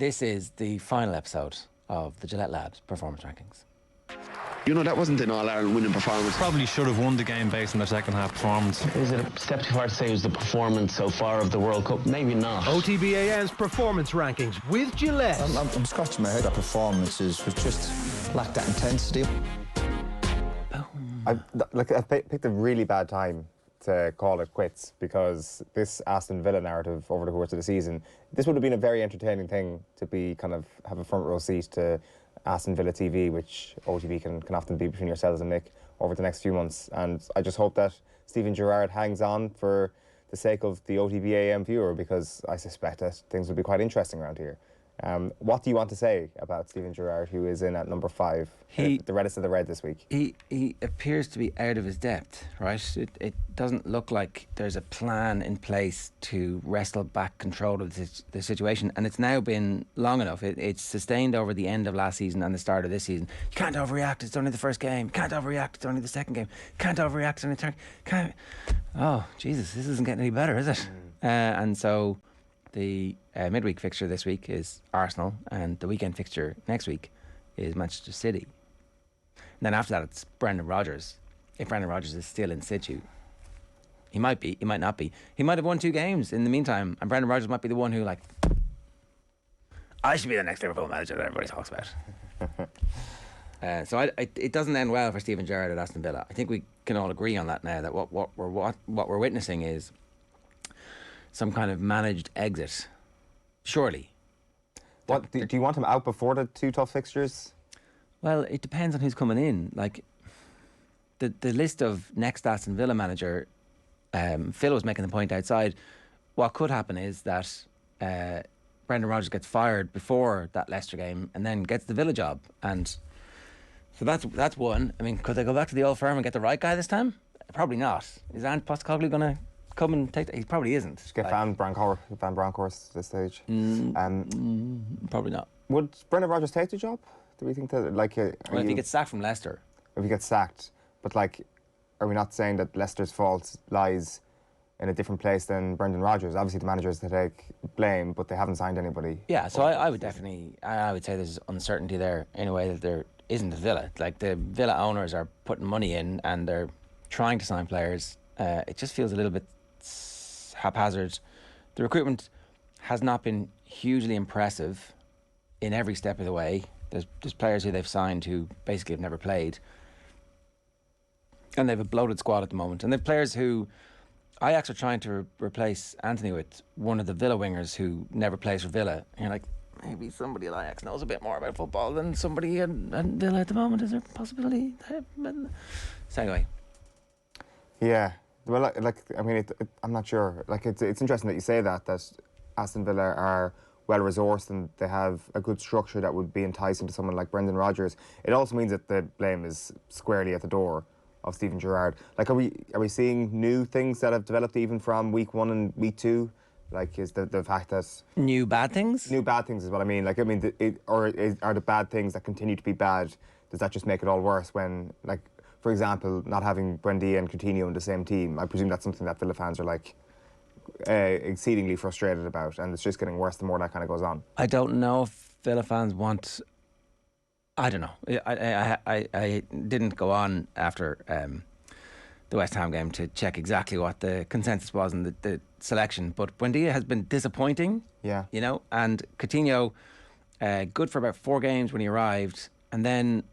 This is the final episode of the Gillette Labs Performance Rankings. You know, that wasn't an All-Ireland winning performance. Probably should have won the game based on their second half performance. Is it a step too far to say it was the performance so far of the World Cup? Maybe not. OTB AM's Performance Rankings with Gillette. I'm scratching my head. That performances was just lacked that intensity. I picked a really bad time to call it quits, because this Aston Villa narrative over the course of the season, this would have been a very entertaining thing to be kind of have a front row seat to Aston Villa TV, which OTB can often be between yourselves and Mick over the next few months. And I just hope that Stephen Gerrard hangs on for the sake of the OTB AM viewer, because I suspect that things will be quite interesting around here. What do you want to say about Stephen Gerrard, who is in at number 5, the reddest of the red this week? He appears to be out of his depth, right? It doesn't look like there's a plan in place to wrestle back control of the situation, and it's now been long enough. It's sustained over the end of last season and the start of this season. You can't overreact, it's only the first game. You can't overreact, it's only the second game. You can't overreact, it's only the third. Oh, Jesus, this isn't getting any better, is it? And so the midweek fixture this week is Arsenal, and the weekend fixture next week is Manchester City. And then after that, it's Brendan Rodgers. If Brendan Rodgers is still in situ, he might be, he might not be. He might have won 2 games in the meantime, and Brendan Rodgers might be the one who, like, I should be the next Liverpool manager that everybody talks about. So it doesn't end well for Stephen Gerrard at Aston Villa. I think we can all agree on that now, that what we're witnessing is some kind of managed exit, surely. What do you want him out before the 2 tough fixtures? Well, it depends on who's coming in. Like, the list of next Aston Villa manager, Phil was making the point outside. What could happen is that Brendan Rodgers gets fired before that Leicester game and then gets the Villa job, and so that's one. I mean, could they go back to the old firm and get the right guy this time? Probably not. Is Ant Postecoglou going to come and take that? He probably isn't. Just get Van Bronckhorst at this stage. Probably not. Would Brendan Rodgers take the job? Do we think that, if he gets sacked from Leicester? If he gets sacked, but are we not saying that Leicester's fault lies in a different place than Brendan Rodgers? Obviously, the managers to take blame, but they haven't signed anybody. Yeah, so I would definitely, I would say there's uncertainty there in a way that there isn't at Villa. Like, the Villa owners are putting money in and they're trying to sign players. It just feels a little bit haphazard. The recruitment has not been hugely impressive in every step of the way. There's players who they've signed who basically have never played, and they've a bloated squad at the moment. And they've players who Ajax are trying to replace Anthony with, one of the Villa wingers who never plays for Villa. And you're like, maybe somebody at Ajax knows a bit more about football than somebody at Villa at the moment. Is there a possibility? So anyway. Yeah. Well, I mean, I'm not sure. It's interesting that you say that Aston Villa are well-resourced and they have a good structure that would be enticing to someone like Brendan Rodgers. It also means that the blame is squarely at the door of Stephen Gerrard. Are we seeing new things that have developed even from week 1 and week 2? Is the fact that new bad things? New bad things is what I mean. Are the bad things that continue to be bad? Does that just make it all worse when, for example, not having Buendia and Coutinho in the same team? I presume that's something that Villa fans are exceedingly frustrated about, and it's just getting worse the more that kind of goes on. I don't know if Villa fans want. I don't know. I didn't go on after the West Ham game to check exactly what the consensus was in the selection, but Buendia has been disappointing. Yeah. And Coutinho, good for about 4 games when he arrived, and then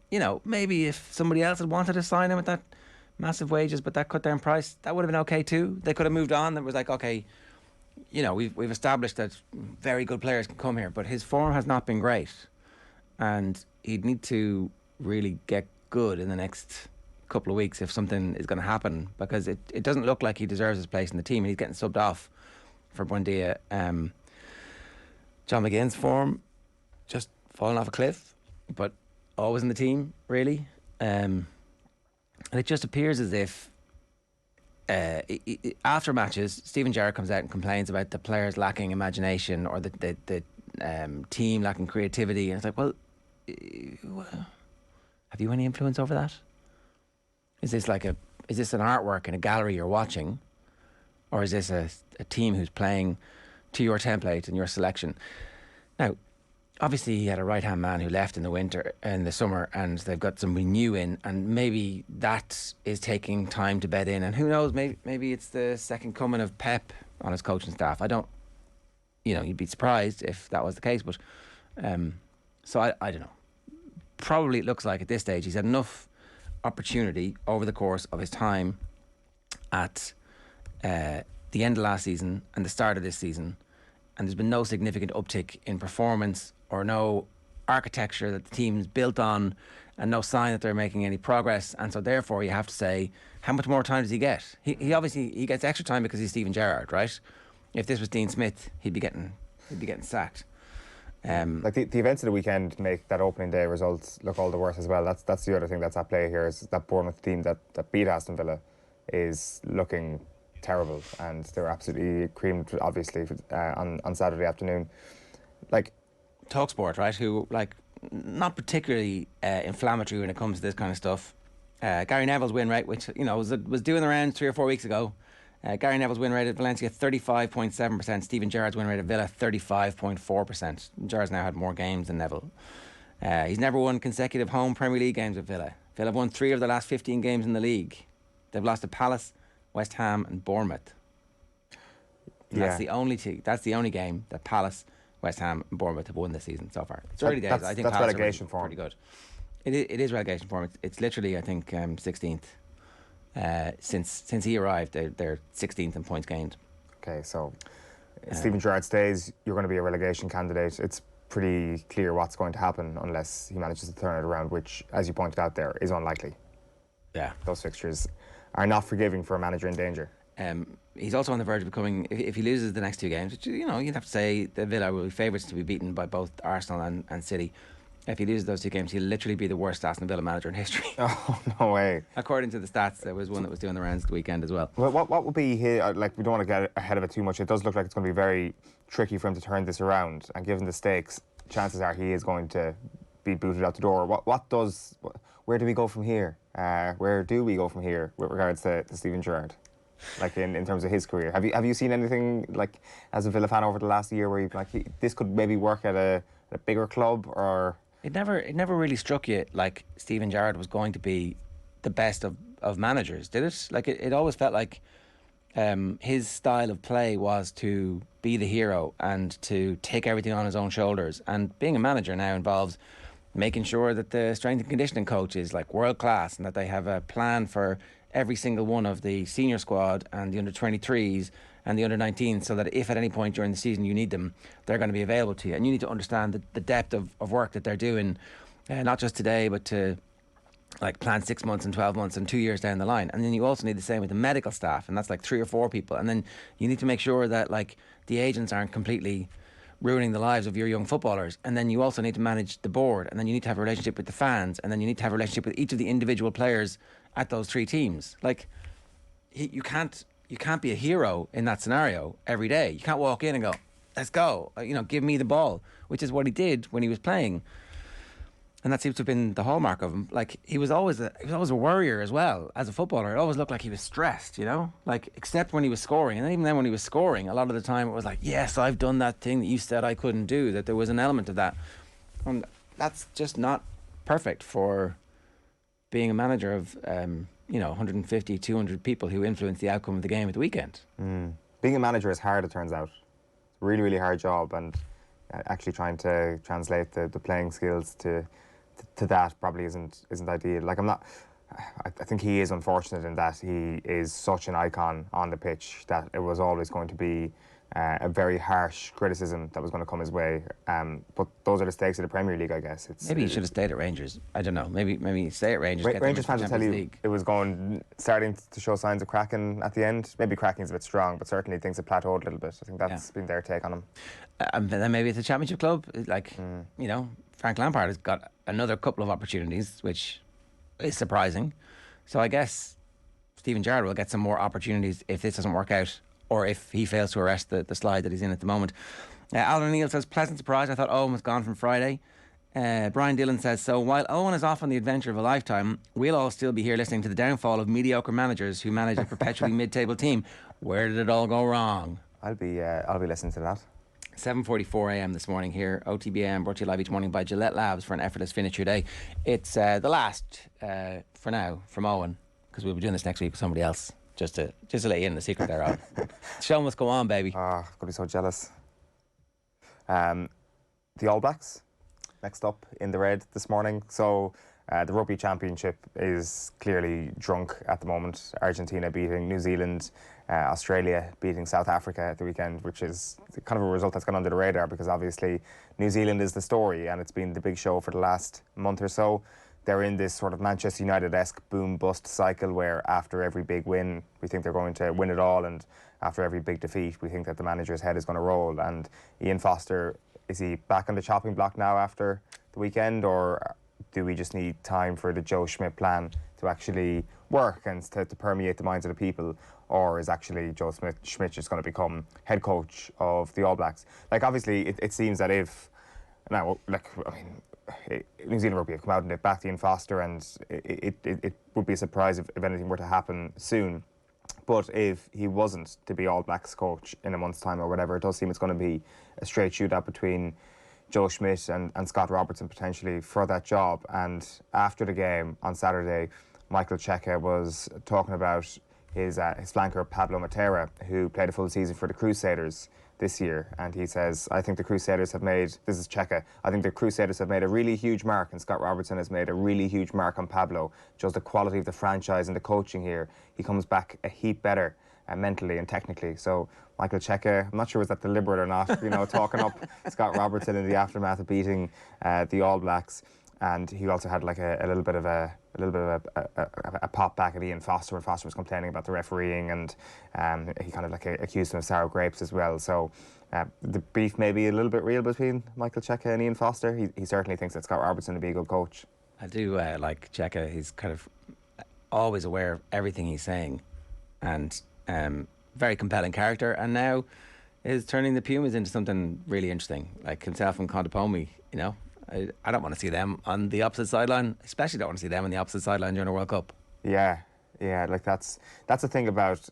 maybe if somebody else had wanted to sign him at that massive wages, but that cut down price, that would have been okay too. They could have moved on. It was like, okay, we've established that very good players can come here, but his form has not been great, and he'd need to really get good in the next couple of weeks if something is going to happen, because it doesn't look like he deserves his place in the team, and he's getting subbed off for Buendia. John McGinn's form just falling off a cliff, but always in the team, really. And it just appears as if after matches, Stephen Gerrard comes out and complains about the players lacking imagination or the team lacking creativity. And it's like, well, have you any influence over that? Is this an artwork in a gallery you're watching, or is this a team who's playing to your template and your selection? Now, obviously he had a right-hand man who left in the summer, and they've got somebody new in, and maybe that is taking time to bed in. And who knows, maybe it's the second coming of Pep on his coaching staff. I don't, you'd be surprised if that was the case, but so I don't know. Probably it looks like at this stage he's had enough opportunity over the course of his time at the end of last season and the start of this season, and there's been no significant uptick in performance or no architecture that the team's built on, and no sign that they're making any progress. And so therefore you have to say, how much more time does he get? He obviously he gets extra time because he's Steven Gerrard, right? If this was Dean Smith, he'd be getting sacked. Like the events of the weekend make that opening day results look all the worse as well. That's the other thing that's at play here, is that Bournemouth team that beat Aston Villa is looking terrible, and they were absolutely creamed, obviously, on Saturday afternoon. Like TalkSport, right? Who not particularly inflammatory when it comes to this kind of stuff. Gary Neville's win rate, which was doing the rounds 3 or 4 weeks ago. Gary Neville's win rate at Valencia 35.7%. Steven Gerrard's win rate at Villa 35.4%. Gerrard's now had more games than Neville. He's never won consecutive home Premier League games with Villa. Villa have won 3 of their last 15 games in the league. They've lost to Palace, West Ham and Bournemouth. And that's the only game that Palace, West Ham and Bournemouth have won this season so far. It's early days. I think that's Palace relegation are form. pretty good. It is relegation form. It's literally, I think, 16th. Since he arrived, they're 16th in points gained. Okay, so Steven Gerrard stays, you're going to be a relegation candidate. It's pretty clear what's going to happen unless he manages to turn it around, which, as you pointed out there, is unlikely. Yeah. Those fixtures are not forgiving for a manager in danger. He's also on the verge of becoming, if he loses the next 2 games, which, you'd have to say the Villa will be favourites to be beaten by both Arsenal and City. If he loses those 2 games, he'll literally be the worst Aston Villa manager in history. Oh, no way. According to the stats, there was one that was doing the rounds the weekend as well. Well, what would be his, we don't want to get ahead of it too much. It does look like it's going to be very tricky for him to turn this around, and given the stakes, chances are he is going to be booted out the door. Where do we go from here? Where do we go from here with regards to Steven Gerrard? In terms of his career, have you seen anything as a Villa fan over the last year where this could maybe work at a bigger club? Or it never really struck you like Steven Gerrard was going to be the best of managers, did it? It always felt like his style of play was to be the hero and to take everything on his own shoulders. And being a manager now involves making sure that the strength and conditioning coach is world class, and that they have a plan for every single one of the senior squad and the under-23s and the under-19s, so that if at any point during the season you need them, they're going to be available to you. And you need to understand the depth of work that they're doing, not just today, but to plan 6 months and 12 months and 2 years down the line. And then you also need the same with the medical staff, and that's 3 or 4 people. And then you need to make sure that the agents aren't completely ruining the lives of your young footballers. And then you also need to manage the board, and then you need to have a relationship with the fans, and then you need to have a relationship with each of the individual players at those 3 teams. You can't be a hero in that scenario every day. You can't walk in and go, let's go, give me the ball, which is what he did when he was playing. And that seems to have been the hallmark of him. He was always a worrier as well as a footballer. It always looked like he was stressed, except when he was scoring. And even then when he was scoring, a lot of the time it was yes, I've done that thing that you said I couldn't do, that there was an element of that. And that's just not perfect for being a manager of 150, 200 people who influence the outcome of the game at the weekend. Being a manager is hard, it turns out. It's a really, really hard job, and actually trying to translate the playing skills to that probably isn't ideal. I think he is unfortunate in that he is such an icon on the pitch that it was always going to be a very harsh criticism that was going to come his way. But those are the stakes of the Premier League, I guess. Maybe he should have stayed at Rangers. I don't know. Maybe stay at Rangers. Rangers fans will tell you it was starting to show signs of cracking at the end. Maybe cracking's a bit strong, but certainly things have plateaued a little bit. I think that's been their take on him. Then maybe it's a championship club. Frank Lampard has got another couple of opportunities, which is surprising. So I guess Steven Gerrard will get some more opportunities if this doesn't work out, or if he fails to arrest the slide that he's in at the moment. Alan O'Neill says, pleasant surprise. I thought Owen was gone from Friday. Brian Dillon says, so while Owen is off on the adventure of a lifetime, we'll all still be here listening to the downfall of mediocre managers who manage a perpetually mid-table team. Where did it all go wrong? I'll be listening to that. 7:44 a.m. this morning here. OTB AM brought to you live each morning by Gillette Labs for an effortless finish to your day. It's the last, for now, from Owen, because we'll be doing this next week with somebody else. Just to let you in the secret there, Owen. The show must go on, baby. I'm going to be so jealous. The All Blacks, next up in the red this morning. So the Rugby Championship is clearly drunk at the moment. Argentina beating New Zealand, Australia beating South Africa at the weekend, which is kind of a result that's gone under the radar because obviously New Zealand is the story and it's been the big show for the last month or so. They're in this sort of Manchester United-esque boom-bust cycle where after every big win, we think they're going to win it all, and after every big defeat, we think that the manager's head is going to roll. And Ian Foster, is he back on the chopping block now after the weekend, or do we just need time for the Joe Schmidt plan to actually work and to permeate the minds of the people? Or is actually Joe Schmidt just going to become head coach of the All Blacks? Like, obviously, it seems that if... Now, like, I mean... New Zealand Rugby have come out and they've backed Ian Foster, and it would be a surprise if anything were to happen soon. But if he wasn't to be All Blacks coach in a month's time or whatever, it does seem it's going to be a straight shootout between Joe Schmidt and Scott Robertson potentially for that job. And after the game on Saturday, Michael Cheika was talking about his flanker Pablo Matera, who played a full season for the Crusaders this year, and he says, I think the Crusaders have made, this is Cheika, I think the Crusaders have made a really huge mark, and Scott Robertson has made a really huge mark on Pablo. Just the quality of the franchise and the coaching here, he comes back a heap better mentally and technically. So Michael Cheika, I'm not sure was that deliberate or not, you know, talking up Scott Robertson in the aftermath of beating the All Blacks. And he also had like a little bit of a pop back at Ian Foster when Foster was complaining about the refereeing, and he kind of like accused him of sour grapes as well. So the beef may be a little bit real between Michael Cheika and Ian Foster. He certainly thinks that Scott Robertson would be a good coach. I do like Cheika. He's kind of always aware of everything he's saying, and very compelling character. And now is turning the Pumas into something really interesting, like himself and Contepomi, you know. I don't want to see them on the opposite sideline. Especially don't want to see them on the opposite sideline during a World Cup. Yeah, like that's the thing about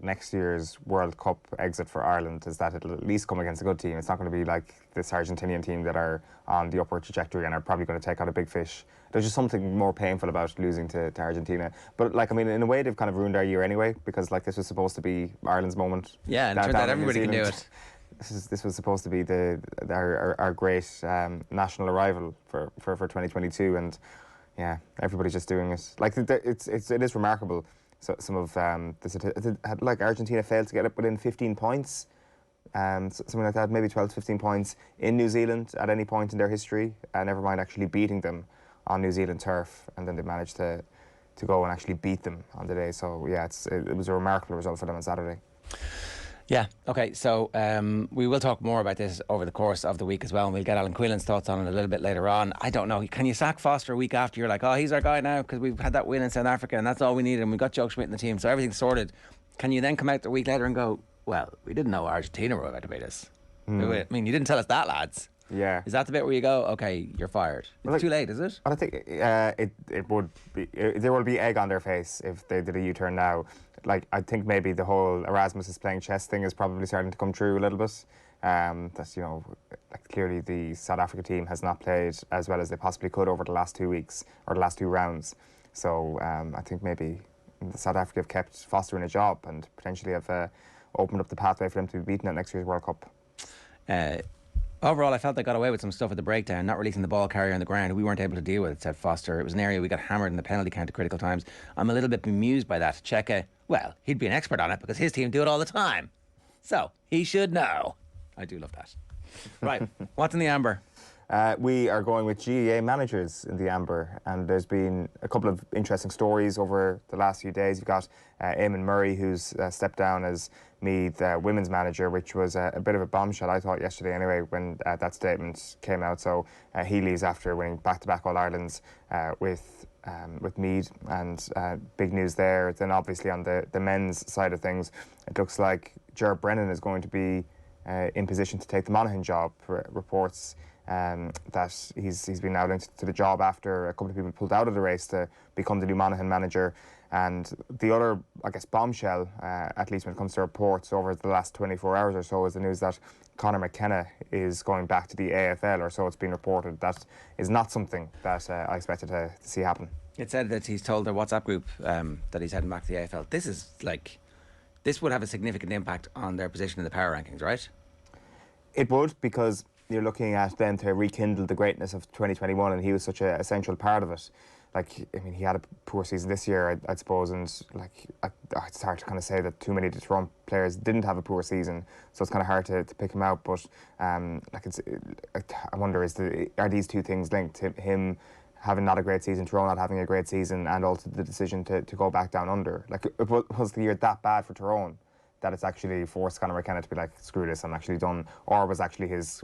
next year's World Cup exit for Ireland, is that it'll at least come against a good team. It's not going to be like this Argentinian team that are on the upward trajectory and are probably going to take out a big fish. There's just something more painful about losing to Argentina. But like, I mean, in a way, they've kind of ruined our year anyway, because like this was supposed to be Ireland's moment. Yeah, and it turns out everybody can do it. This was supposed to be our great national arrival for 2022, and yeah, everybody's just doing it. Like it is remarkable. So some of like Argentina failed to get up within 15 points, something like that, maybe 12 to 15 points in New Zealand at any point in their history. Never mind actually beating them on New Zealand turf, and then they managed to go and actually beat them on the day. So yeah, it was a remarkable result for them on Saturday. Yeah, okay, so we will talk more about this over the course of the week as well, and we'll get Alan Quillen's thoughts on it a little bit later on. I don't know, can you sack Foster a week after you're like, oh, he's our guy now because we've had that win in South Africa and that's all we needed and we've got Joe Schmidt in the team, so everything's sorted. Can you then come out a week later and go, well, we didn't know Argentina were about to beat us? I mean, you didn't tell us that, lads. Yeah. Is that the bit where you go, okay, you're fired? It's too late, is it? Well, I think it would be, there will be egg on their face if they did a U-turn now. Like, I think maybe the whole Erasmus is playing chess thing is probably starting to come true a little bit. That's, you know, like clearly the South Africa team has not played as well as they possibly could over the last 2 weeks or the last 2 rounds. So I think maybe South Africa have kept Foster in a job and potentially have opened up the pathway for them to be beaten at next year's World Cup. Overall, I felt they got away with some stuff at the breakdown, not releasing the ball carrier on the ground. We weren't able to deal with it, said Foster. It was an area we got hammered in the penalty count at critical times. I'm a little bit bemused by that. Cheika, well, he'd be an expert on it because his team do it all the time. So, he should know. I do love that. Right, what's in the amber? We are going with GAA managers in the amber, and there's been a couple of interesting stories over the last few days. You've got Eamon Murray, who's stepped down as Meath women's manager, which was a bit of a bombshell, I thought, yesterday anyway, when that statement came out. So he leaves after winning back-to-back All-Irelands with Meath, and big news there. Then obviously on the men's side of things, it looks like Ger Brennan is going to be in position to take the Monaghan job. Reports that he's been now linked to the job after a couple of people pulled out of the race to become the new Monaghan manager. And the other, I guess, bombshell, at least when it comes to reports over the last 24 hours or so, is the news that Conor McKenna is going back to the AFL, or so it's been reported. That is not something that I expected to see happen. It said that he's told their WhatsApp group that he's heading back to the AFL. This would have a significant impact on their position in the power rankings, right? It would, because you're looking at them to rekindle the greatness of 2021, and he was such an essential part of it. Like, I mean, he had a poor season this year, I suppose, and it's hard to kind of say that too many Toronto players didn't have a poor season, so it's kind of hard to pick him out. But I wonder, are these two things linked? Him having not a great season, Tyrone not having a great season, and also the decision to go back down under. Like, was the year that bad for Tyrone that it's actually forced Conor McKenna to be like, screw this, I'm actually done? Or was actually his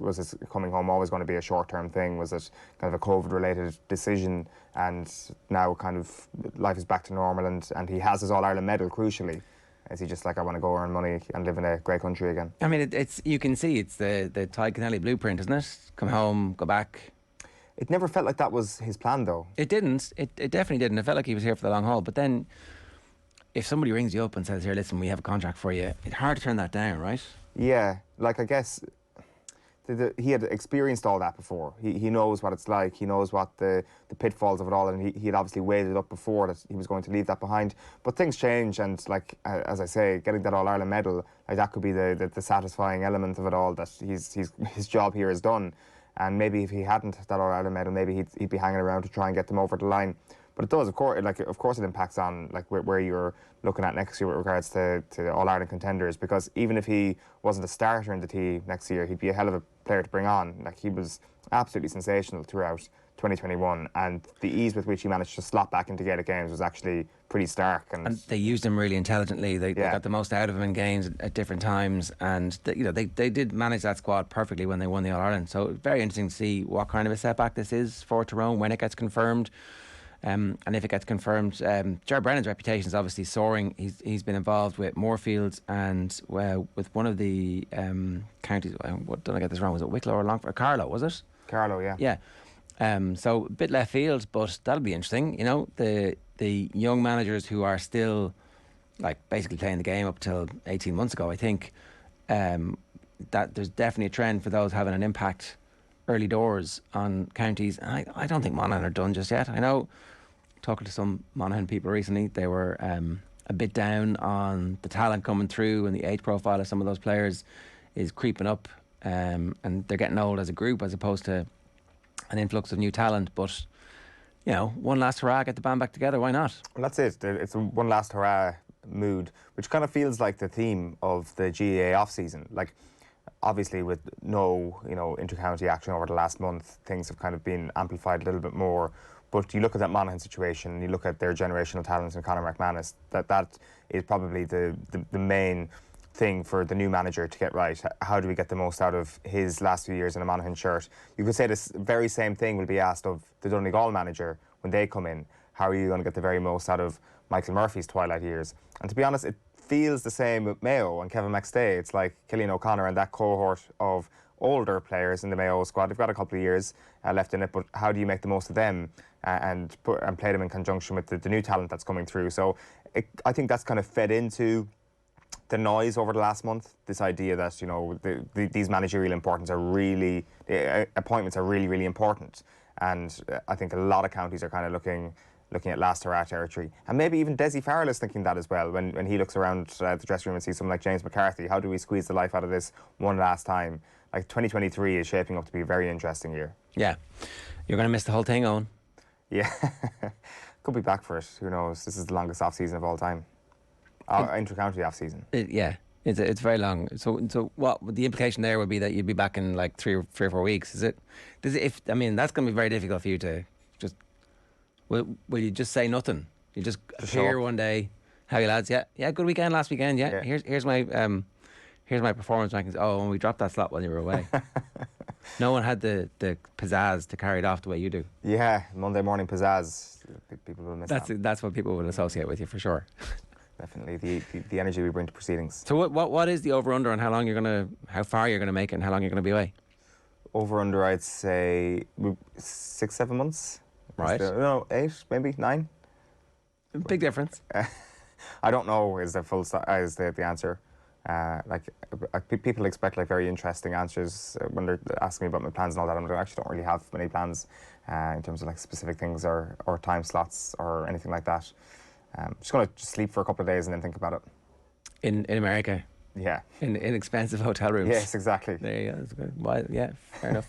coming home always going to be a short-term thing? Was it kind of a COVID-related decision, and now kind of life is back to normal, and he has his All-Ireland medal, crucially? Is he just like, I want to go earn money and live in a great country again? I mean, it's you can see it's the Ty Kennelly blueprint, isn't it? Come home, go back. It never felt like that was his plan, though. It didn't. It definitely didn't. It felt like he was here for the long haul. But then, if somebody rings you up and says, here, listen, we have a contract for you, it's hard to turn that down, right? Yeah, like, I guess he had experienced all that before. He knows what it's like. He knows what the pitfalls of it all, and he had obviously weighed it up before that he was going to leave that behind. But things change, and like, as I say, getting that All-Ireland medal, like, that could be the satisfying element of it all, that his job here is done. And maybe if he hadn't that All-Ireland medal, maybe he'd be hanging around to try and get them over the line. But it does, of course, it impacts on like where you're looking at next year with regards to All-Ireland contenders, because even if he wasn't a starter in the team next year, he'd be a hell of a player to bring on. Like, he was absolutely sensational throughout 2021, and the ease with which he managed to slot back into Gaelic games was actually pretty stark. And they used him really intelligently. They got the most out of him in games at different times, and they did manage that squad perfectly when they won the All-Ireland. So very interesting to see what kind of a setback this is for Tyrone when it gets confirmed. And if it gets confirmed, Gerrard Brennan's reputation is obviously soaring. He's been involved with Moorfields and with one of the counties. What did I get this wrong? Was it Wicklow or Longford? Carlow, was it? Carlow, yeah. Yeah. So a bit left field, but that'll be interesting. You know, the young managers who are still like basically playing the game up till 18 months ago. I think that there's definitely a trend for those having an impact early doors on counties. I don't think Monaghan are done just yet. I know, talking to some Monaghan people recently, they were a bit down on the talent coming through, and the age profile of some of those players is creeping up, and they're getting old as a group as opposed to an influx of new talent. But you know, one last hurrah, get the band back together, why not? Well, that's it. It's a one last hurrah mood, which kind of feels like the theme of the GAA off-season. Like, obviously with no, inter-county action over the last month, things have kind of been amplified a little bit more. But you look at that Monaghan situation, and you look at their generational talents in Conor McManus, that is probably the main thing for the new manager to get right. How do we get the most out of his last few years in a Monaghan shirt? You could say this very same thing will be asked of the Donegal manager when they come in. How are you going to get the very most out of Michael Murphy's twilight years? And to be honest, it feels the same with Mayo and Kevin McStay. It's like Cillian O'Connor and that cohort of older players in the Mayo squad. They've got a couple of years left in it, but how do you make the most of them and play them in conjunction with the new talent that's coming through? So I think that's kind of fed into the noise over the last month, this idea that these managerial appointments are really really important, and I think a lot of counties are kind of looking at last hurrah territory, and maybe even Desi Farrell is thinking that as well when he looks around the dressing room and sees someone like James McCarthy. How do we squeeze the life out of this one last time? Like, 2023 is shaping up to be a very interesting year. Yeah, you're going to miss the whole thing, Eoin. Yeah, could be back for it. Who knows? This is the longest off season of all time. Inter-county off season. Yeah, it's very long. So what the implication there would be that you'd be back in like 3 or 4 weeks. Is it? That's going to be very difficult for you to just. Will you just say nothing? You just appear one day. How you lads? Yeah, good weekend last weekend. Yeah. Here's my performance rankings. Oh, and we dropped that slot when you were away. No one had the pizzazz to carry it off the way you do. Yeah, Monday morning pizzazz. People will miss that. That's what people will associate with you for sure. Definitely the energy we bring to proceedings. So what is the over under on how far you're gonna make it and how long you're gonna be away? Over under, I'd say 6-7 months. Right. 8, maybe 9. Big difference. I don't know is the answer. People expect like very interesting answers when they're asking me about my plans and all that. I actually don't really have many plans in terms of like specific things or time slots or anything like that. Just going to sleep for a couple of days and then think about it. In America? Yeah. In expensive hotel rooms? Yes, exactly. There you go. That's good. Well, yeah, fair enough.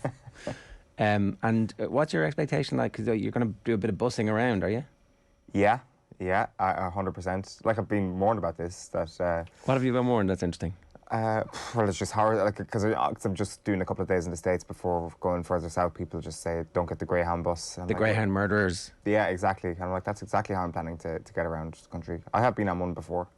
And what's your expectation like? Because you're going to do a bit of bussing around, are you? Yeah, 100%. Like I've been warned about this. That. What have you been warned? That's interesting. Well, it's just hard, like, because I'm just doing a couple of days in the States before going further south. People just say, don't get the Greyhound bus. The Greyhound murderers. Yeah, exactly. And I'm like, that's exactly how I'm planning to get around the country. I have been on one before,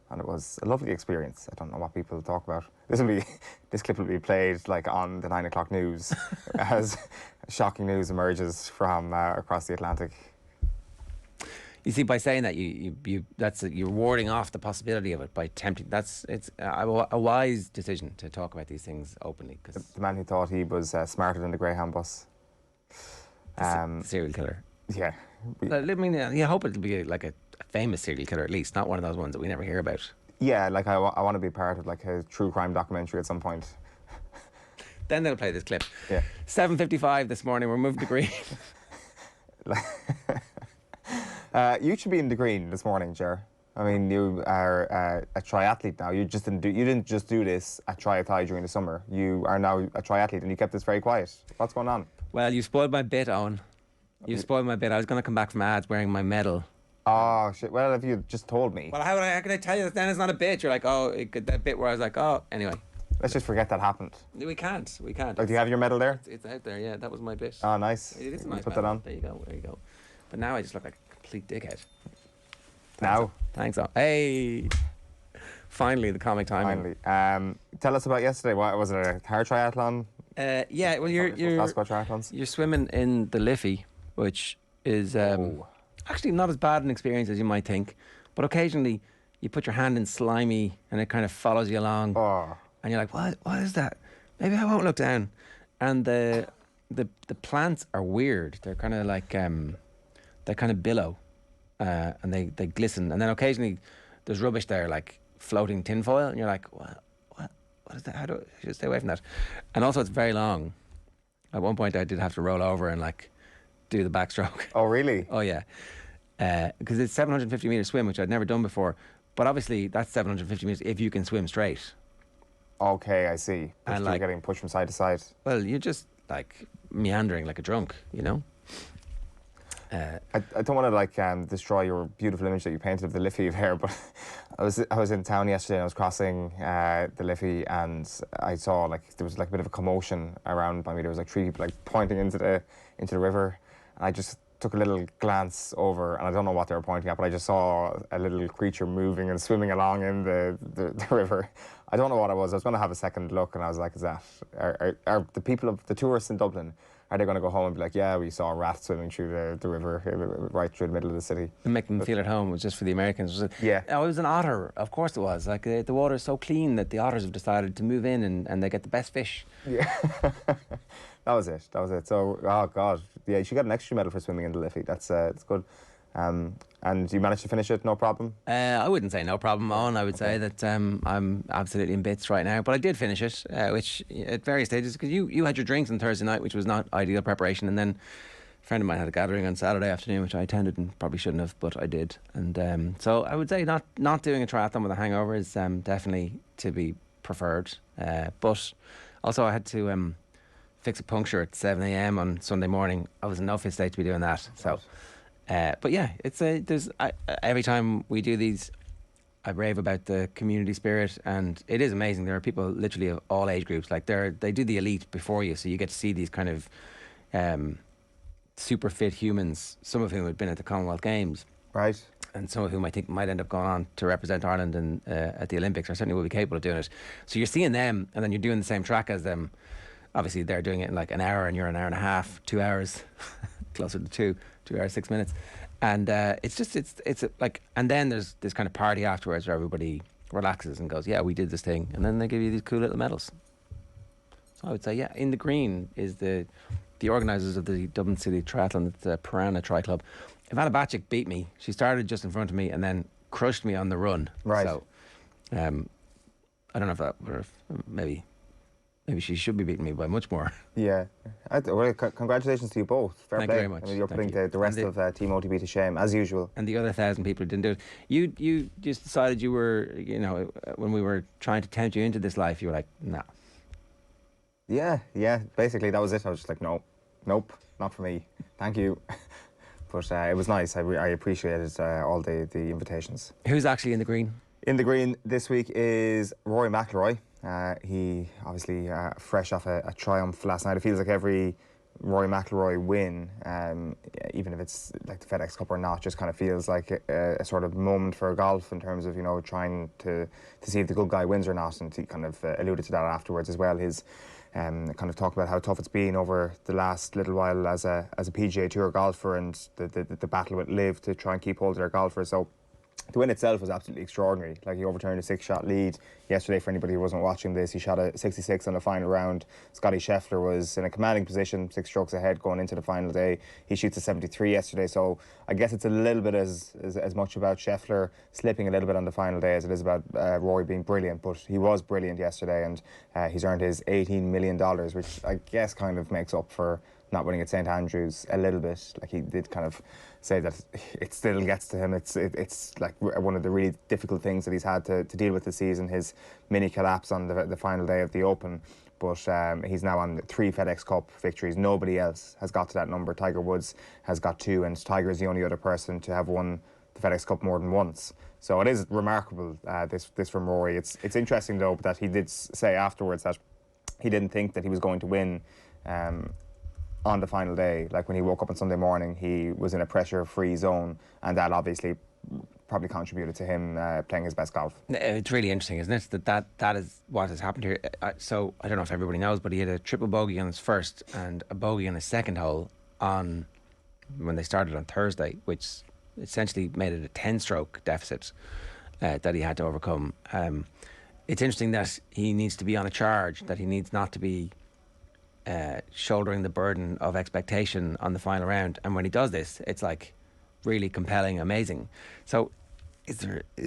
and it was a lovely experience. I don't know what people talk about. This clip will be played like on the 9 o'clock news as shocking news emerges from across the Atlantic. You see, by saying that, you're warding off the possibility of it by tempting. It's a wise decision to talk about these things openly. Cause the man who thought he was smarter than the Greyhound bus. Serial killer. Yeah. I mean, I hope it'll be like a famous serial killer at least, not one of those ones that we never hear about. Yeah, like I want to be part of like a true crime documentary at some point. Then they'll play this clip. Yeah. 7:55 this morning. We're moving to green. You should be in the green this morning, Ger. I mean, you are a triathlete now. You didn't just do this at Triathlon during the summer. You are now a triathlete, and you kept this very quiet. What's going on? Well, you spoiled my bit, Owen. You spoiled my bit. I was going to come back from ads wearing my medal. Oh shit! Well, if you just told me. Well, how can I tell you that? Then it's not a bit. You're like, that bit where I was like, oh, anyway. Let's just forget that happened. We can't. Oh, do you have your medal there? It's out there. Yeah, that was my bit. Oh, nice. It is a nice put medal. that on. There you go. But now I just look like a complete dickhead. Thanks. Hey, finally the comic timing. Finally. Tell us about yesterday. What was it? A car triathlon? Yeah. Well, you're triathlons. You're swimming in the Liffey, which is actually not as bad an experience as you might think. But occasionally you put your hand in slimy and it kind of follows you along. Oh. And you're like, what is that? Maybe I won't look down. And the plants are weird. They're kind of like they kind of billow, and they glisten. And then occasionally there's rubbish there, like floating tinfoil, and you're like, what is that? I should stay away from that. And also it's very long. At one point I did have to roll over and like do the backstroke. Oh really? Oh yeah, because it's 750 meter swim, which I'd never done before. But obviously that's 750 meters if you can swim straight. Okay, I see. And like getting pushed from side to side. Well, you're just like meandering like a drunk, you know. I don't want to like destroy your beautiful image that you painted of the Liffey there, but I was in town yesterday and I was crossing the Liffey and I saw like there was like a bit of a commotion around by me. There was like three people like pointing into the river, and I just took a little glance over and I don't know what they were pointing at, but I just saw a little creature moving and swimming along in the river. I don't know what it was. I was going to have a second look and I was like, is that are the people of the tourists in Dublin? Are they going to go home and be like, yeah, we saw a rat swimming through the river right through the middle of the city? And make them feel at home. It was just for the Americans. Yeah. Oh, it was an otter. Of course it was. Like the water is so clean that the otters have decided to move in and they get the best fish. Yeah. That was it. So, oh God, yeah, you should get an extra medal for swimming in the Liffey. That's good. And you managed to finish it, no problem? I wouldn't say no problem, Owen. I would say that I'm absolutely in bits right now. But I did finish it, which at various stages, because you had your drinks on Thursday night, which was not ideal preparation. And then a friend of mine had a gathering on Saturday afternoon, which I attended and probably shouldn't have, but I did. And so I would say not doing a triathlon with a hangover is definitely to be preferred. But also I had to fix a puncture at 7 a.m. on Sunday morning. I was in no fit state to be doing that. So... but yeah, every time we do these, I rave about the community spirit, and it is amazing. There are people literally of all age groups. Like they do the elite before you, so you get to see these kind of super fit humans. Some of whom had been at the Commonwealth Games, right? And some of whom I think might end up going on to represent Ireland at the Olympics, or certainly will be capable of doing it. So you're seeing them, and then you're doing the same track as them. Obviously, they're doing it in like an hour, and you're an hour and a half, 2 hours, closer to 2 hours, 6 minutes. And it's like, and then there's this kind of party afterwards where everybody relaxes and goes, yeah, we did this thing. And then they give you these cool little medals. So I would say, yeah, in the green is the organisers of the Dublin City Triathlon, the Piranha Tri Club. Ivana Bacik beat me. She started just in front of me and then crushed me on the run. Right. So I don't know if that were maybe she should be beating me by much more. Yeah. Well, congratulations to you both. Fair Thank play. you very much. I mean, you're Thank putting you. the rest of Team OTB to shame, as usual. And the other 1,000 people who didn't do it. You just decided you were, when we were trying to tempt you into this life, you were like, no. Yeah. Basically, that was it. I was just like, nope, not for me. Thank you. But it was nice. I appreciated all the invitations. Who's actually in the green? In the green this week is Rory McIlroy. He obviously fresh off a triumph last night. It feels like every Rory McIlroy win, even if it's like the FedEx Cup or not, just kind of feels like a sort of moment for golf in terms of trying to see if the good guy wins or not. And he kind of alluded to that afterwards as well. His kind of talked about how tough it's been over the last little while as a PGA Tour golfer, and the battle with Liv to try and keep hold of their golfers. So the win itself was absolutely extraordinary. Like, he overturned a 6-shot lead yesterday. For anybody who wasn't watching this, he shot a 66 on the final round. Scotty Scheffler was in a commanding position, 6 strokes ahead going into the final day. He shoots a 73 yesterday. So I guess it's a little bit as much about Scheffler slipping a little bit on the final day as it is about Rory being brilliant. But he was brilliant yesterday, and he's earned his $18 million, which I guess kind of makes up for not winning at St Andrews a little bit. Like, he did kind of say that it still gets to him. It's like one of the really difficult things that he's had to deal with this season, his mini collapse on the final day of the Open. But he's now on 3 FedEx Cup victories. Nobody else has got to that number. Tiger Woods has got 2, and Tiger is the only other person to have won the FedEx Cup more than once. So it is remarkable, this from Rory. It's interesting, though, that he did say afterwards that he didn't think that he was going to win on the final day. Like, when he woke up on Sunday morning, he was in a pressure-free zone, and that obviously probably contributed to him playing his best golf. It's really interesting, isn't it? That is what has happened here. So I don't know if everybody knows, but he had a triple bogey on his first and a bogey on his second hole when they started on Thursday, which essentially made it a 10-stroke deficit that he had to overcome. It's interesting that he needs to be on a charge, that he needs not to be shouldering the burden of expectation on the final round, and when he does this, it's like really compelling, amazing. So is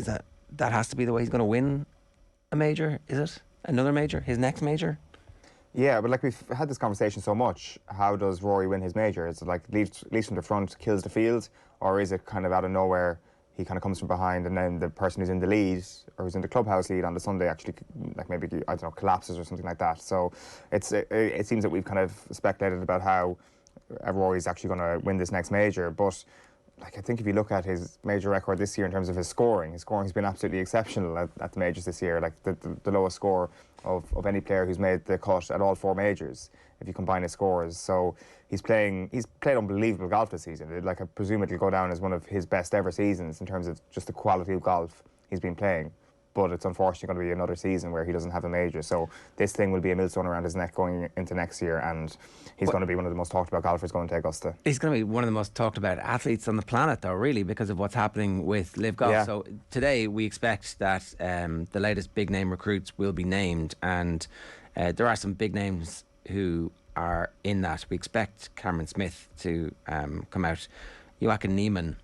that has to be the way he's going to win a major? Is it another major, his next major? Yeah, but like, we've had this conversation so much. How does Rory win his major? Is it like leads from the front, kills the field, or is it kind of out of nowhere, he kind of comes from behind, and then the person who's in the lead or who's in the clubhouse lead on the Sunday actually, like, maybe, I don't know, collapses or something like that. So it seems that we've kind of speculated about how Rory's actually going to win this next major. But like, I think if you look at his major record this year in terms of his scoring's been absolutely exceptional at the majors this year. Like, the lowest score of any player who's made the cut at all 4 majors, if you combine his scores. So he's played unbelievable golf this season. Like, I presume it'll go down as one of his best ever seasons in terms of just the quality of golf he's been playing. But it's unfortunately going to be another season where he doesn't have a major. So this thing will be a millstone around his neck going into next year, and he's going to be one of the most talked about golfers going to Augusta. He's going to be one of the most talked about athletes on the planet, though, really, because of what's happening with Live Golf. Yeah. So today we expect that the latest big name recruits will be named, and there are some big names who are in that. We expect Cameron Smith to come out. Joachim Neiman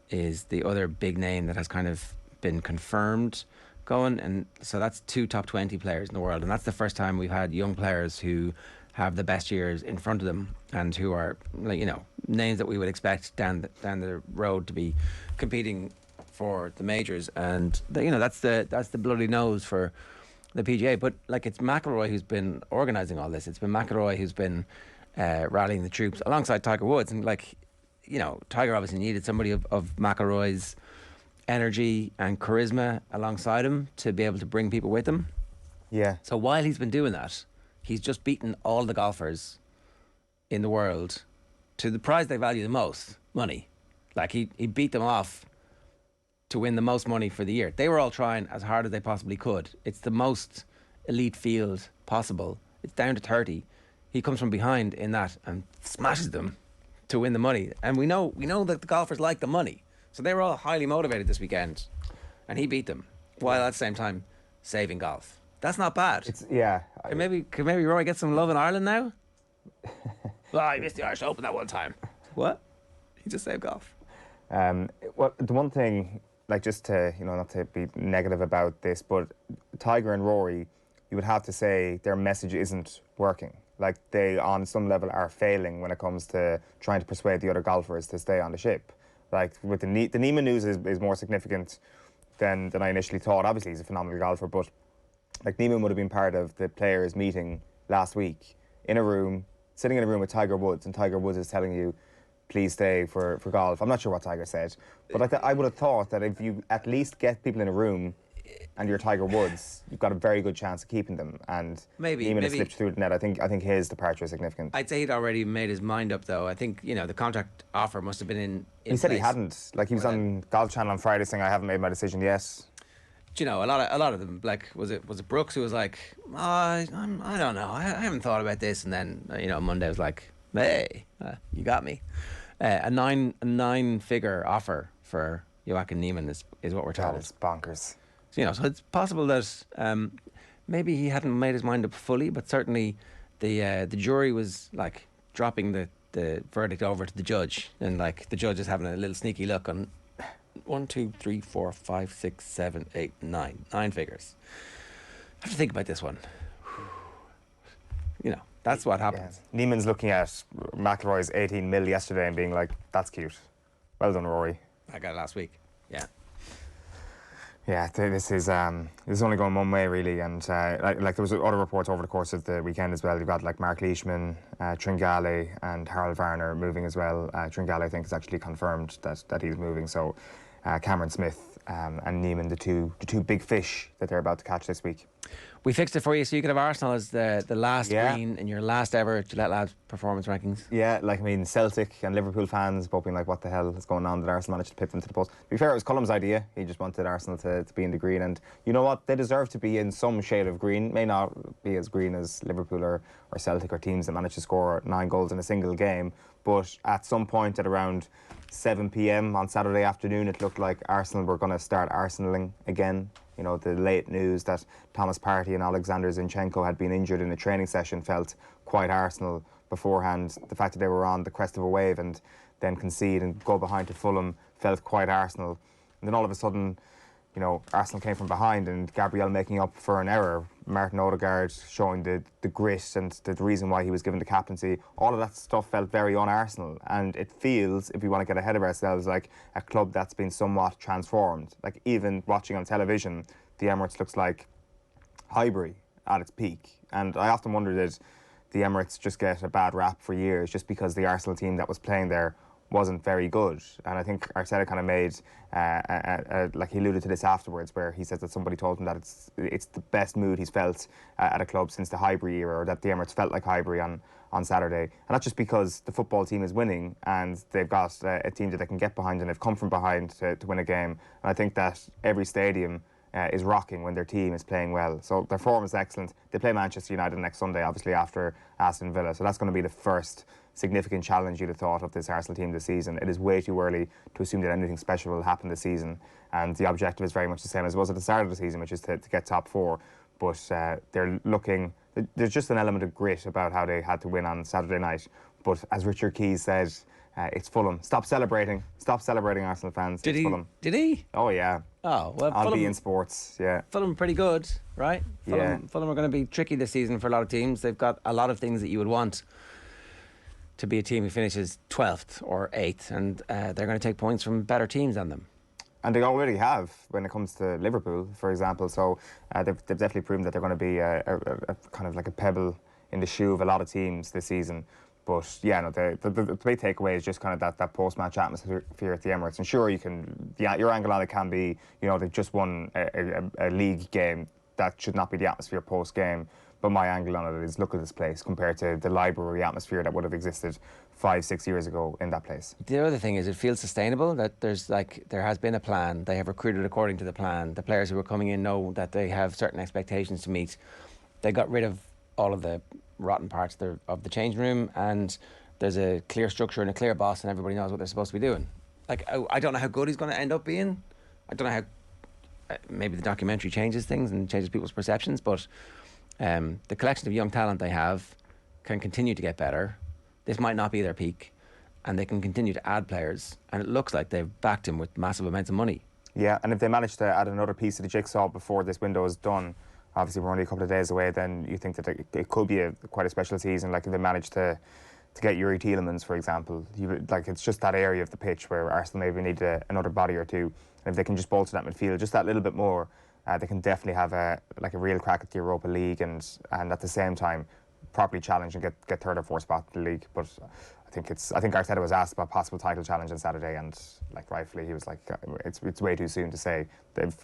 is the other big name that has kind of been confirmed going, and so that's 2 top 20 players in the world, and that's the first time we've had young players who have the best years in front of them and who are, like, names that we would expect down the road to be competing for the majors. And that's the bloody nose for the PGA. But like, it's McIlroy who's been organising all this. It's been McIlroy who's been rallying the troops alongside Tiger Woods, and Tiger obviously needed somebody of McIlroy's energy and charisma alongside him to be able to bring people with him. Yeah. So while he's been doing that, he's just beaten all the golfers in the world to the prize they value the most, money. Like, he beat them off to win the most money for the year. They were all trying as hard as they possibly could. It's the most elite field possible. It's down to 30. He comes from behind in that and smashes them to win the money. And we know that the golfers like the money. So they were all highly motivated this weekend, and he beat them while at the same time saving golf. That's not bad. Can maybe Rory get some love in Ireland now? Well, he missed the Irish Open that one time. What? He just saved golf. Well, the one thing, like, just to, not to be negative about this, but Tiger and Rory, you would have to say their message isn't working. Like, they, on some level, are failing when it comes to trying to persuade the other golfers to stay on the ship. Like, with the Niemann news is more significant than I initially thought. Obviously, he's a phenomenal golfer, but like, Niemann would have been part of the players' meeting last week in a room, sitting in a room with Tiger Woods, and Tiger Woods is telling you, please stay for golf. I'm not sure what Tiger said, but I would have thought that if you at least get people in a room and you're Tiger Woods, you've got a very good chance of keeping them. And Niemann has slipped through the net. I think his departure is significant. I'd say he'd already made his mind up, though. I think, you know, the contract offer must have been in He said place. he hadn't. Like, he was on Golf Channel on Friday saying, I haven't made my decision yet. Do you know, a lot of them, like, was it Brooks who was like, I don't know, I haven't thought about this, and then, you know, Monday was like, hey, you got me. A nine-figure offer for Joachim Niemann is what we're told. That is bonkers. So, you know, so it's possible that maybe he hadn't made his mind up fully, but certainly the jury was like dropping the verdict over to the judge, and like the judge is having a little sneaky look on 1, 2, 3, 4, 5, 6, 7, 8, 9 figures. I have to think about this one. You know, that's what happens. Yeah. Niemann's looking at McIlroy's 18 mil yesterday and being like, that's cute. Well done, Rory. I got it last week. Yeah. Yeah, this is only going one way, really, and like there was other reports over the course of the weekend as well. You've got like Mark Leishman, Tringale, and Harold Varner moving as well. Tringale, I think, has actually confirmed that he's moving. So Cameron Smith and Niemann, the two big fish that they're about to catch this week. We fixed it for you, so you could have Arsenal as the last green in your last ever Gillette Labs performance rankings. Yeah, like, I mean, Celtic and Liverpool fans both being like, what the hell is going on, that Arsenal managed to pip them to the post. To be fair, it was Cullum's idea. He just wanted Arsenal to be in the green, and you know what? They deserve to be in some shade of green. May not be as green as Liverpool or Celtic, or teams that managed to score 9 goals in a single game, but at some point at around 7 p.m. on Saturday afternoon, it looked like Arsenal were going to start Arsenaling again. You know, the late news that Thomas Partey and Alexander Zinchenko had been injured in a training session felt quite Arsenal beforehand. The fact that they were on the crest of a wave and then concede and go behind to Fulham felt quite Arsenal. And then all of a sudden, you know, Arsenal came from behind, and Gabriel making up for an error, Martin Odegaard showing the grit and the reason why he was given the captaincy. All of that stuff felt very un-Arsenal, and it feels, if we want to get ahead of ourselves, like a club that's been somewhat transformed. Like, even watching on television, the Emirates looks like Highbury at its peak. And I often wonder, did the Emirates just get a bad rap for years just because the Arsenal team that was playing there wasn't very good? And I think Arteta kind of made, like, he alluded to this afterwards, where he says that somebody told him that it's the best mood he's felt at a club since the Highbury era, or that the Emirates felt like Highbury on Saturday. And not just because the football team is winning and they've got a team that they can get behind and they've come from behind to win a game. And I think that every stadium is rocking when their team is playing well. So their form is excellent. They play Manchester United next Sunday, obviously, after Aston Villa. So that's going to be the first significant challenge you'd have thought of this Arsenal team this season. It is way too early to assume that anything special will happen this season, and the objective is very much the same as it was at the start of the season, which is to get top 4. But they're looking, there's just an element of grit about how they had to win on Saturday night. But as Richard Keys said, it's Fulham. Stop celebrating, Arsenal fans. It's Fulham. Did he? Oh yeah. Oh well. On beIN Sports, yeah. Fulham are pretty good, right? Fulham are going to be tricky this season for a lot of teams. They've got a lot of things that you would want to be a team who finishes 12th or 8th, and they're going to take points from better teams than them. And they already have when it comes to Liverpool, for example. So they've definitely proven that they're going to be a kind of like a pebble in the shoe of a lot of teams this season. But yeah, no, the big takeaway is just kind of that post-match atmosphere at the Emirates. And sure, your angle on it can be, you know, they've just won a league game. That should not be the atmosphere post-game. But my angle on it is, look at this place compared to the library atmosphere that would have existed 5-6 years ago in that place. The other thing is, it feels sustainable, that there has been a plan. They have recruited according to the plan. The players who are coming in know that they have certain expectations to meet. They got rid of all of the rotten parts of the changing room, and there's a clear structure and a clear boss, and everybody knows what they're supposed to be doing. Like, I don't know how good he's going to end up being. I don't know how maybe the documentary changes things and changes people's perceptions, but the collection of young talent they have can continue to get better. This might not be their peak, and they can continue to add players, and it looks like they've backed him with massive amounts of money. Yeah, and if they manage to add another piece of the jigsaw before this window is done, obviously we're only a couple of days away, then you think that it could be quite a special season. Like if they manage to get Yuri Tielemans, for example, it's just that area of the pitch where Arsenal maybe need another body or two. And if they can just bolster that midfield just that little bit more, they can definitely have a real crack at the Europa League and at the same time properly challenge and get third or fourth spot in the league. But I think Arteta was asked about possible title challenge on Saturday, and rightfully he was like, it's way too soon to say. They've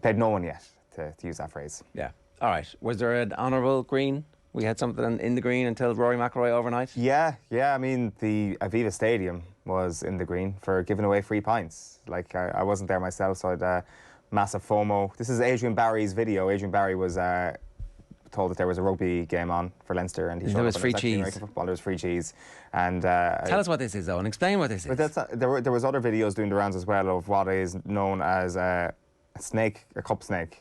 paid no one yet, to use that phrase. Yeah. All right. Was there an honourable green? We had something in the green until Rory McIlroy overnight. Yeah. I mean, the Aviva Stadium was in the green for giving away free pints. I wasn't there myself, so I had massive FOMO. This is Adrian Barry's video. Adrian Barry was told that there was a rugby game on for Leinster, and there was free cheese. American football. There was free cheese, and tell us what this is, though, and explain what this is. But there was other videos doing the rounds as well of what is known as a cup snake,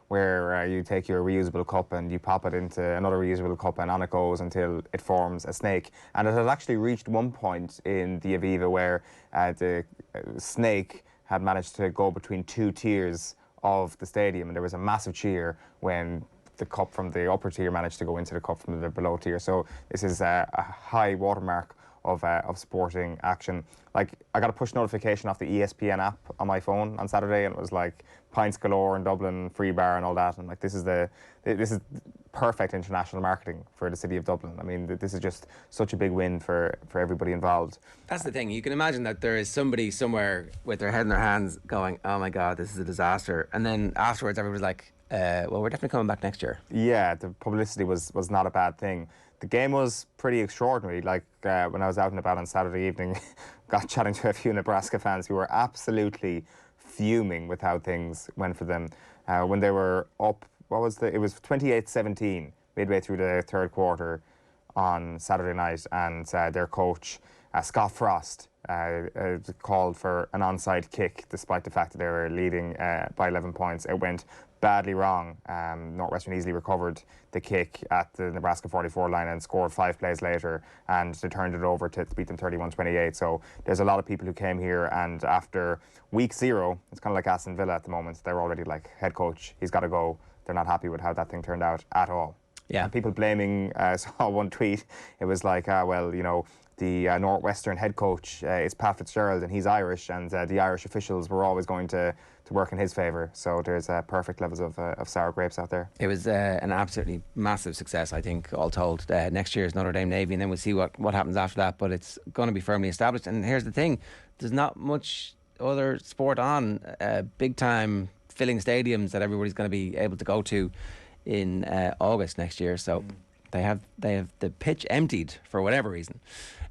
where you take your reusable cup and you pop it into another reusable cup, and on it goes until it forms a snake. And it had actually reached one point in the Aviva where the snake had managed to go between two tiers of the stadium, and there was a massive cheer when the cup from the upper tier managed to go into the cup from the below tier. So this is a high watermark of sporting action. I got a push notification off the ESPN app on my phone on Saturday, and it was like pints galore in Dublin, free bar and all that. And this is perfect international marketing for the city of Dublin. I mean, this is just such a big win for everybody involved. That's the thing. You can imagine that there is somebody somewhere with their head in their hands going, "Oh my God, this is a disaster," and then afterwards everybody's like, "Well, we're definitely coming back next year." Yeah, the publicity was not a bad thing. The game was pretty extraordinary. When I was out and about on Saturday evening, got chatting to a few Nebraska fans who were absolutely fuming with how things went for them. When they were up, it was 28-17 midway through the third quarter on Saturday night, and their coach, Scott Frost, called for an onside kick despite the fact that they were leading by 11 points. It went badly wrong. Northwestern easily recovered the kick at the Nebraska 44 line and scored 5 plays later, and they turned it over to beat them 31-28. So there's a lot of people who came here, and after week 0, it's kind of like Aston Villa at the moment. They're already like, head coach, he's got to go. They're not happy with how that thing turned out at all. Yeah. And people blaming, saw one tweet, it was like, the Northwestern head coach is Pat Fitzgerald, and he's Irish, and the Irish officials were always going to work in his favour. So there's perfect levels of sour grapes out there. It was an absolutely massive success, I think, all told. Next year's Notre Dame Navy, and then we'll see what happens after that. But it's going to be firmly established. And here's the thing, there's not much other sport on, big time filling stadiums that everybody's going to be able to go to in August next year. So they have the pitch emptied for whatever reason.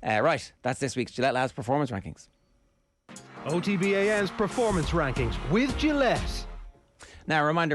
Right, that's this week's Gillette Labs Performance Rankings. OTB AM's Performance Rankings with Gillette. Now, a reminder,